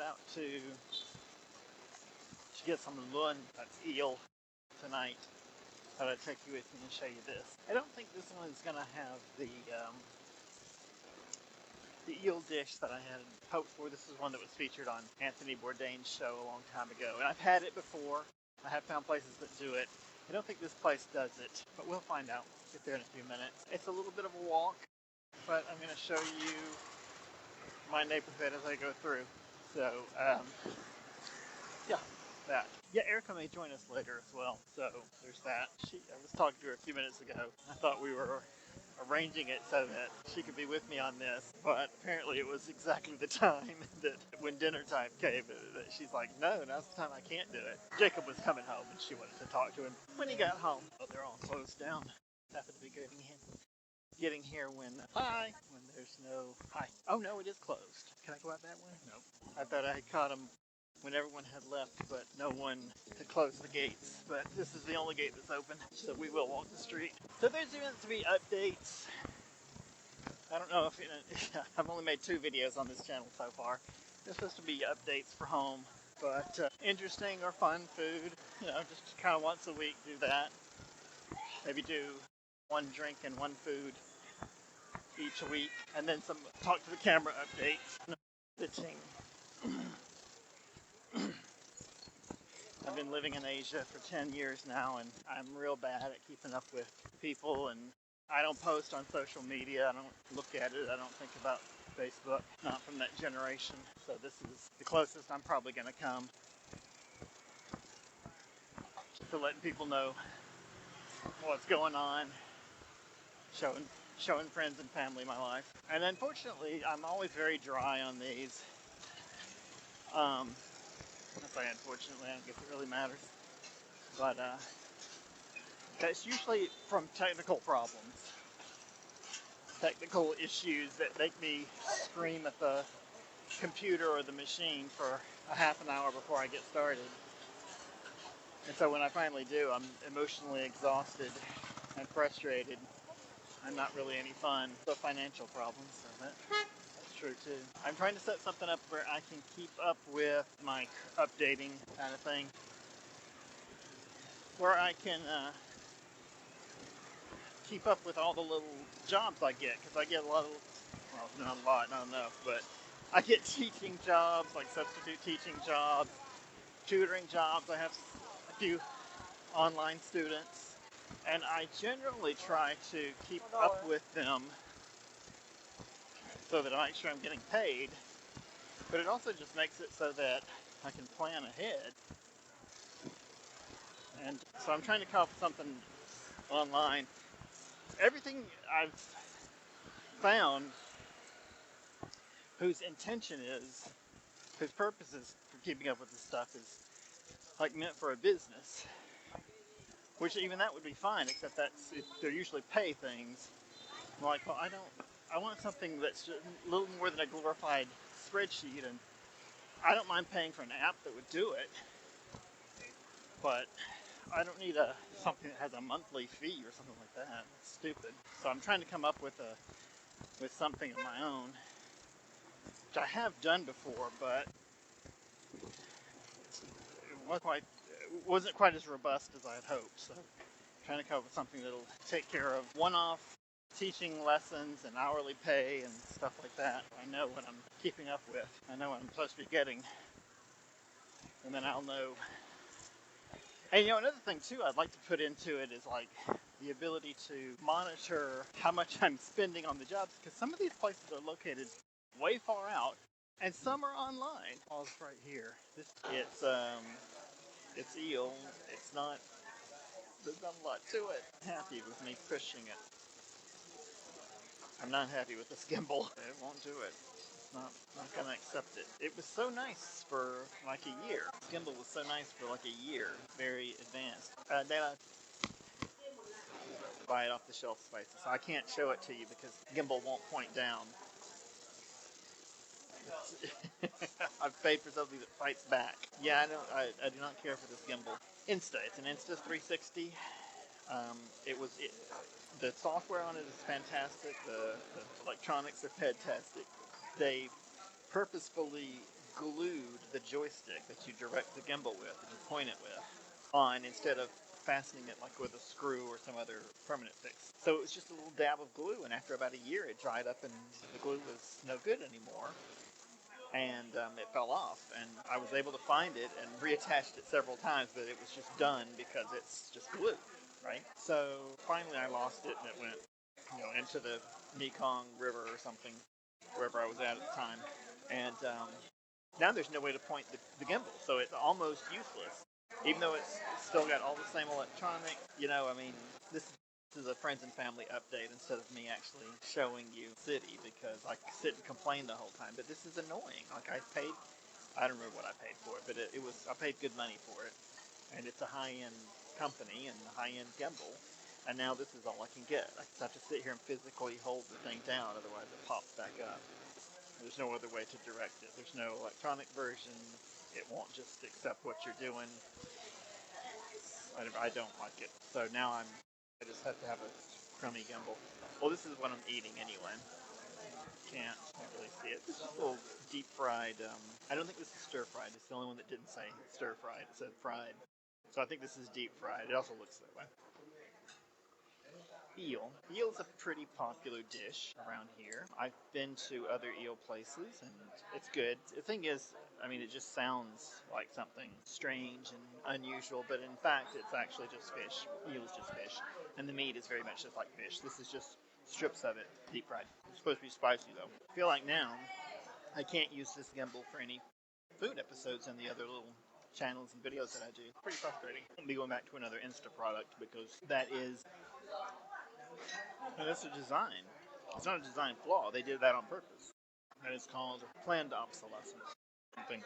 out to get some Lươn, that's eel, tonight. Thought I'd take you with me and show you this. I don't think this one's gonna have the eel dish that I had hoped for. This is one that was featured on Anthony Bourdain's show a long time ago, and I've had it before. I have found places that do it. I don't think this place does it, but we'll find out. Get there in a few minutes. It's a little bit of a walk, but I'm going to show you my neighborhood as I go through. So, yeah, that. Yeah, Erica may join us later as well, so there's that. I was talking to her a few minutes ago. I thought we were arranging it so that she could be with me on this, but apparently it was exactly the time that when dinner time came that she's like, no, now's the time I can't do it. Jacob was coming home and she wanted to talk to him when he got home. Oh, they're all closed down. Happened to be getting here when there's no hi. Oh no, it is closed. Can I go out that way? Nope. I thought I had caught him when everyone had left, but no one had closed the gates. But this is the only gate that's open, so we will walk the street. So there's going to be updates. I don't know if I've only made 2 videos on this channel so far. There's supposed to be updates for home, but interesting or fun food. You know, just kind of once a week do that. Maybe do 1 drink and 1 food each week, and then some talk to the camera updates. I've been living in Asia for 10 years now, and I'm real bad at keeping up with people, and I don't post on social media, I don't look at it, I don't think about Facebook, not from that generation, so this is the closest I'm probably going to come to letting people know what's going on, showing friends and family my life. And unfortunately, I'm always very dry on these. I say unfortunately, I don't guess it really matters. But that's usually from technical problems. Technical issues that make me scream at the computer or the machine for a half an hour before I get started. And so when I finally do, I'm emotionally exhausted and frustrated. I'm not really any fun. So financial problems, so that's true too. I'm trying to set something up where I can keep up with my updating kind of thing. Where I can keep up with all the little jobs I get, because I get a lot of, well, not a lot, not enough, but I get teaching jobs, like substitute teaching jobs, tutoring jobs. I have a few online students, and I generally try to keep up with them so that I make sure I'm getting paid, but it also just makes it so that I can plan ahead. And so I'm trying to come up with something online. Everything I've found whose purpose is for keeping up with this stuff is like meant for a business, which even that would be fine, except they're usually pay things. I'm like, well, I want something that's just a little more than a glorified spreadsheet, and I don't mind paying for an app that would do it, but I don't need something that has a monthly fee or something like that. It's stupid. So I'm trying to come up with something of my own, which I have done before, but it wasn't quite as robust as I had hoped. So I'm trying to come up with something that'll take care of one-off teaching lessons and hourly pay and stuff like that. I know what I'm keeping up with. I know what I'm supposed to be getting, and then I'll know. And you know, another thing too I'd like to put into it is like the ability to monitor how much I'm spending on the jobs, because some of these places are located way far out, and some are online. Pause right here. It's eel. It's not. There's not a lot to it. I'm happy with me fishing it. I'm not happy with this gimbal. It won't do it. Not gonna accept it. It was so nice for like a year. This gimbal was so nice for like a year. Very advanced. Then I buy it off the shelf spaces. So I can't show it to you because the gimbal won't point down. I've paid for something that fights back. Yeah, I do not care for this gimbal. Insta. It's an Insta 360. The software on it is fantastic. The electronics are fantastic. They purposefully glued the joystick that you direct the gimbal with, that you point it with, on instead of fastening it like with a screw or some other permanent fix. So it was just a little dab of glue, and after about a year it dried up and the glue was no good anymore. And it fell off, and I was able to find it and reattached it several times, but it was just done because it's just glue, right? So finally I lost it, and it went, into the Mekong River or something, wherever I was at the time. And now there's no way to point the gimbal, so it's almost useless. Even though it's still got all the same electronic, this is a friends and family update instead of me actually showing you city, because I sit and complain the whole time. But this is annoying. Like I don't remember what I paid for it, but I paid good money for it, and it's a high-end company and a high-end gimbal. And now this is all I can get. I just have to sit here and physically hold the thing down, otherwise it pops back up. There's no other way to direct it. There's no electronic version. It won't just accept what you're doing. I don't like it. So now I just have to have a crummy gimbal. Well, this is what I'm eating anyway. Can't really see it. This is a little deep fried. I don't think this is stir fried. It's the only one that didn't say stir fried. It said fried. So I think this is deep fried. It also looks that way. Eel. Eel's a pretty popular dish around here. I've been to other eel places, and it's good. The thing is, it just sounds like something strange and unusual, but in fact, it's actually just fish. Eel is just fish, and the meat is very much just like fish. This is just strips of it, deep fried. It's supposed to be spicy, though. I feel like now I can't use this gimbal for any food episodes and the other little channels and videos that I do. It's pretty frustrating. I'll be going back to another Insta product, because that's a design. It's not a design flaw. They did that on purpose. And it's called planned obsolescence. Something.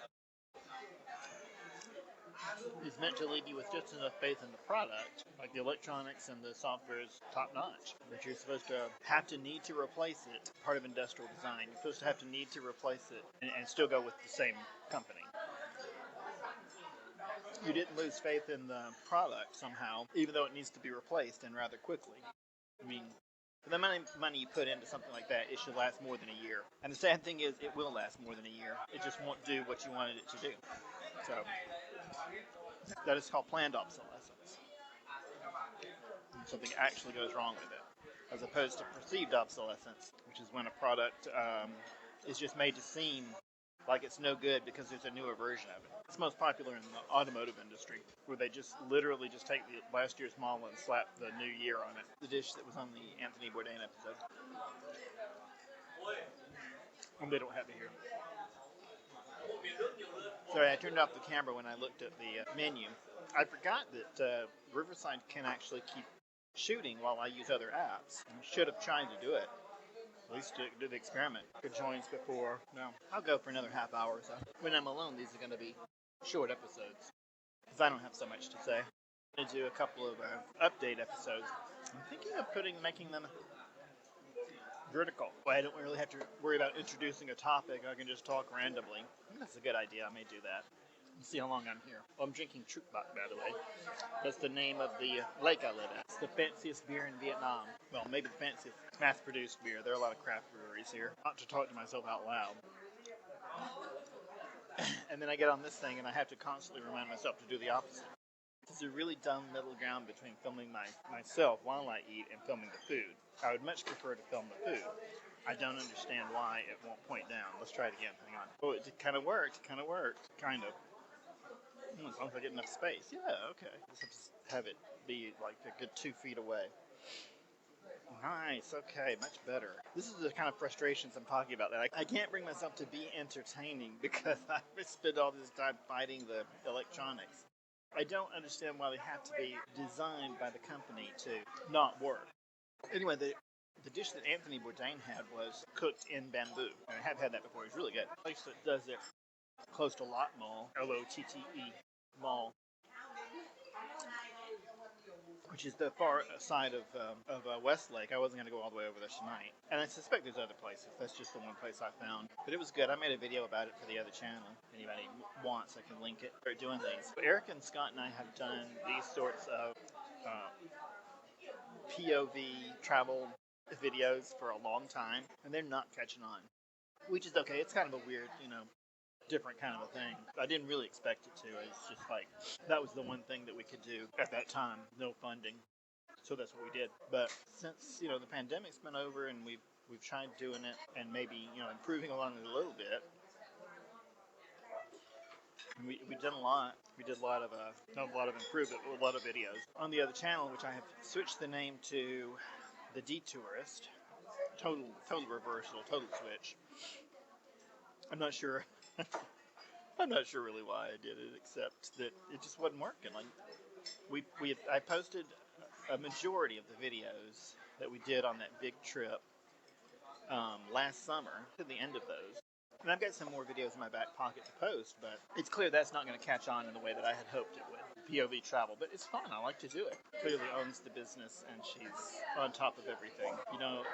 It's meant to leave you with just enough faith in the product, like the electronics and the software is top notch, but you're supposed to have to need to replace it. Part of industrial design. You're supposed to have to need to replace it and still go with the same company. You didn't lose faith in the product somehow, even though it needs to be replaced, and rather quickly. For the money you put into something like that, it should last more than a year. And the sad thing is, it will last more than a year. It just won't do what you wanted it to do. So, that is called planned obsolescence. Something actually goes wrong with it. As opposed to perceived obsolescence, which is when a product is just made to seem like it's no good because there's a newer version of it. It's most popular in the automotive industry, where they just literally just take the last year's model and slap the new year on it. The dish that was on the Anthony Bourdain episode. And they don't have it here. Sorry, I turned off the camera when I looked at the menu. I forgot that Riverside can actually keep shooting while I use other apps. I should have tried to do it. At least to do the experiment. Good joins before. No, I'll go for another half hour or so. When I'm alone, these are going to be short episodes, because I don't have so much to say. I'm going to do a couple of update episodes. I'm thinking of making them vertical. I don't really have to worry about introducing a topic. I can just talk randomly. I think that's a good idea. I may do that. Let's see how long I'm here. Well, I'm drinking Trúc Bạch, by the way. That's the name of the lake I live at. It's the fanciest beer in Vietnam. Well, maybe the fanciest mass-produced beer. There are a lot of craft breweries here. Not to talk to myself out loud. And then I get on this thing and I have to constantly remind myself to do the opposite. It's a really dumb middle ground between filming myself while I eat and filming the food. I would much prefer to film the food. I don't understand why it won't point down. Let's try it again. Hang on. Oh, it kind of worked. Kind of. As long as I get enough space. Yeah, okay. Just have it be like a good 2 feet away. Nice, okay, much better. This is the kind of frustrations I'm talking about. That I can't bring myself to be entertaining because I've spent all this time fighting the electronics. I don't understand why they have to be designed by the company to not work. Anyway, the dish that Anthony Bourdain had was cooked in bamboo. I have had that before. It's really good. The place that does it close to Lotte Mall, L-O-T-T-E Mall, which is the far side of Westlake. I wasn't going to go all the way over there tonight. And I suspect there's other places. That's just the one place I found. But it was good. I made a video about it for the other channel. If anybody wants, I can link it. They're doing these. But Eric and Scott and I have done these sorts of POV travel videos for a long time. And they're not catching on. Which is okay. It's kind of a weird, different kind of a thing. I didn't really expect it to. It's just like, that was the one thing that we could do at that time. No funding. So that's what we did. But since, the pandemic's been over and we've tried doing it and maybe, improving along it a little bit, we've done a lot. We did a lot of, not a lot of improvement, but a lot of videos. On the other channel, which I have switched the name to The Detourist, total reversal, total switch. I'm not sure. I'm not sure really why I did it, except that it just wasn't working. Like I posted a majority of the videos that we did on that big trip last summer to the end of those. And I've got some more videos in my back pocket to post, but it's clear that's not going to catch on in the way that I had hoped it would. POV travel, but it's fun. I like to do it. Clearly owns the business, and she's on top of everything.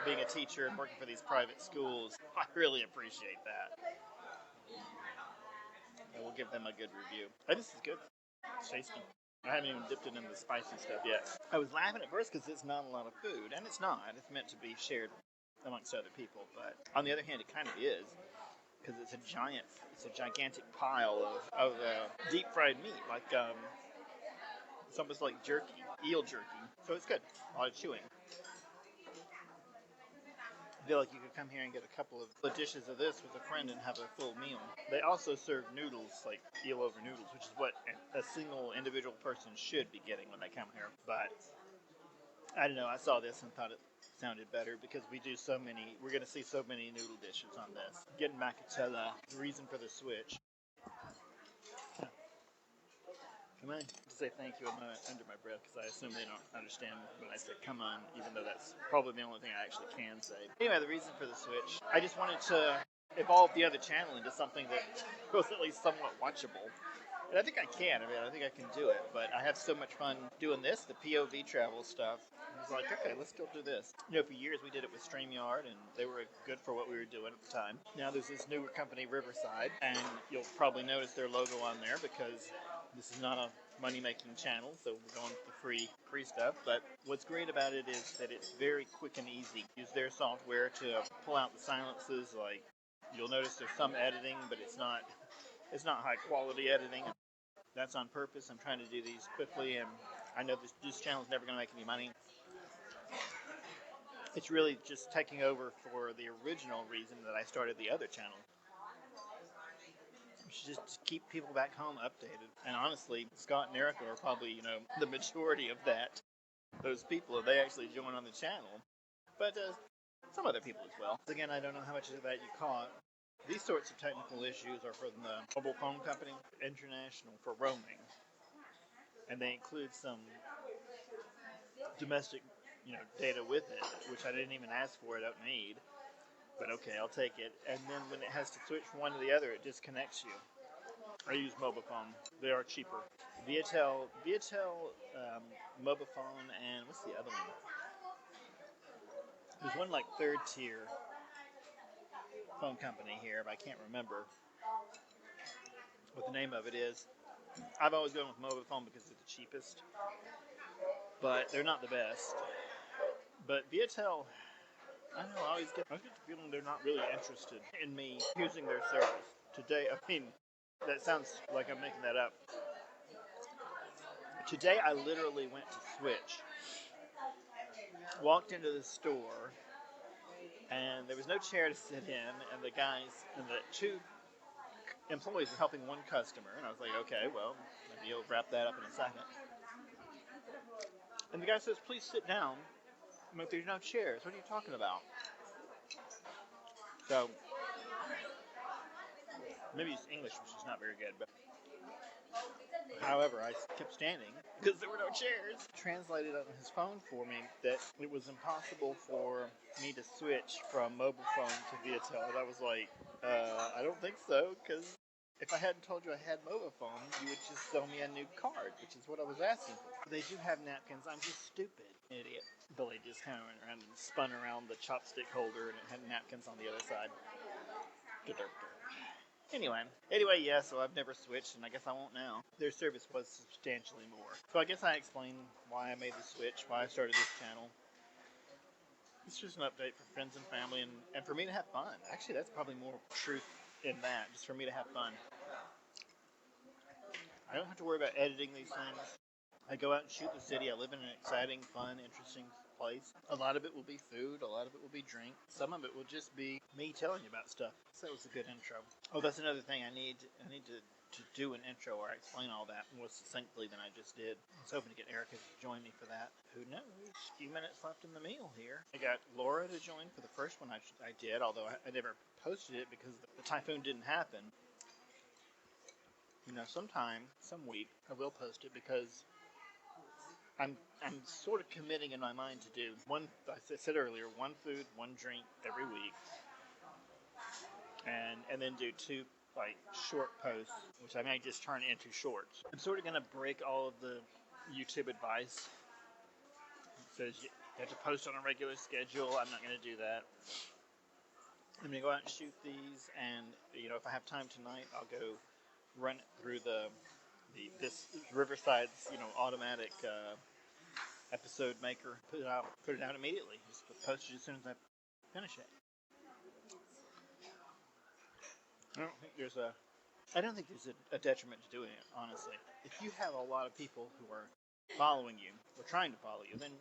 Being a teacher and working for these private schools, I really appreciate that. I will give them a good review. And this is good. It's tasty. I haven't even dipped it in the spicy stuff yet. I was laughing at first because it's not a lot of food, and it's not. It's meant to be shared amongst other people, but on the other hand, it kind of is, because it's a gigantic pile of deep fried meat, like it's almost like jerky, eel jerky. So it's good. A lot of chewing. I feel like you could come here and get a couple of dishes of this with a friend and have a full meal. They also serve noodles, like eel over noodles, which is what a single individual person should be getting when they come here. But I don't know, I saw this and thought it sounded better because we're going to see so many noodle dishes on this. Getting back to the reason for the switch. Come on. To say thank you under my breath because I assume they don't understand when I say come on, even though that's probably the only thing I actually can say. Anyway, the reason for the switch, I just wanted to evolve the other channel into something that was at least somewhat watchable. And I think I can. I think I can do it. But I have so much fun doing this, the POV travel stuff. I was like, okay, let's still do this. For years we did it with StreamYard, and they were good for what we were doing at the time. Now there's this newer company, Riverside, and you'll probably notice their logo on there because this is not a money-making channel, so we're going with the free stuff. But what's great about it is that it's very quick and easy. Use their software to pull out the silences. Like, you'll notice there's some editing, but it's not high-quality editing. That's on purpose. I'm trying to do these quickly, and I know this channel's never going to make any money. It's really just taking over for the original reason that I started the other channel. Just to keep people back home updated. And honestly, Scott and Erica are probably, the majority of those people, if they actually join on the channel. But some other people as well. Again, I don't know how much of that you caught. These sorts of technical issues are from the mobile phone company, International, for roaming. And they include some domestic, data with it, which I didn't even ask for, I don't need. But okay, I'll take it. And then when it has to switch from one to the other, it disconnects you. I use mobile phone. They are cheaper. Viatel, mobile phone, and what's the other one? There's one like third tier phone company here, but I can't remember what the name of it is. I've always gone with mobile phone because it's the cheapest, but they're not the best. But Viatel, I don't know, I always get the feeling they're not really interested in me using their service. Today, that sounds like I'm making that up. Today I literally went to switch. Walked into the store, and there was no chair to sit in, and the two employees were helping one customer, and I was like, okay, well, maybe you'll wrap that up in a second. And the guy says, please sit down. I'm like, there's no chairs. What are you talking about? So, maybe it's English, which is not very good, but however, I kept standing because there were no chairs. Translated on his phone for me that it was impossible for me to switch from mobile phone to Viatel. And I was like, I don't think so, because if I hadn't told you I had mobile phone, you would just sell me a new card, which is what I was asking for. They do have napkins. I'm just stupid. Idiot. Billy just kind of went around and spun around the chopstick holder, and it had napkins on the other side. Anyway, yeah, so I've never switched, and I guess I won't now. Their service was substantially more. So I guess I explained why I made the switch, why I started this channel. It's just an update for friends and family, and for me to have fun. Actually, that's probably more truth in that, just for me to have fun. I don't have to worry about editing these things. I go out and shoot the city. I live in an exciting, fun, interesting place. A lot of it will be food. A lot of it will be drink. Some of it will just be me telling you about stuff. So it was a good intro. Oh, that's another thing. I need to do an intro where I explain all that more succinctly than I just did. I was hoping to get Erica to join me for that. Who knows? A few minutes left in the meal here. I got Laura to join for the first one I did, although I never posted it because the typhoon didn't happen. You know, sometime, some week, I will post it because I'm sort of committing in my mind to do one. I said earlier, one food, one drink every week, and then do two like short posts, which I may just turn into shorts. I'm sort of going to break all of the YouTube advice. It says you have to post on a regular schedule. I'm not going to do that. I'm going to go out and shoot these, and you know, if I have time tonight, I'll go run it through this Riverside's, you know, automatic episode maker. Put it out immediately. Just post it as soon as I finish it. I don't think there's a detriment to doing it, honestly. If you have a lot of people who are following you or trying to follow you, then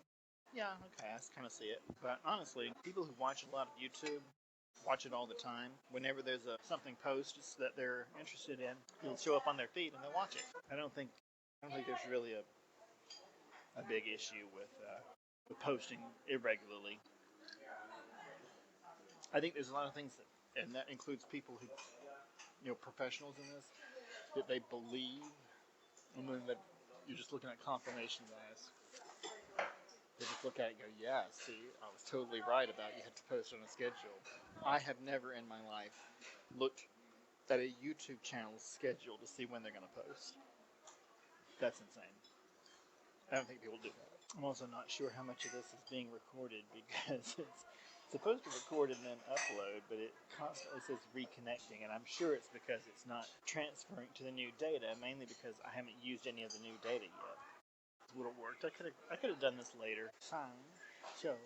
yeah, okay, I kind of see it. But honestly, people who watch a lot of YouTube watch it all the time. Whenever there's something posted that they're interested in, it'll show up on their feed and they'll watch it. I don't think there's really a big issue with posting irregularly. I think there's a lot of things and that includes people who, you know, professionals in this, that they believe, and then that you're just looking at confirmation bias. They just look at it and go, yeah, see, I was totally right about you had to post on a schedule. I have never in my life looked at a YouTube channel's schedule to see when they're going to post. That's insane. I don't think people do that. I'm also not sure how much of this is being recorded because it's supposed to record and then upload, but it constantly says reconnecting, and I'm sure it's because it's not transferring to the new data, mainly because I haven't used any of the new data yet. Would have worked. I could have done this later. Sign, show,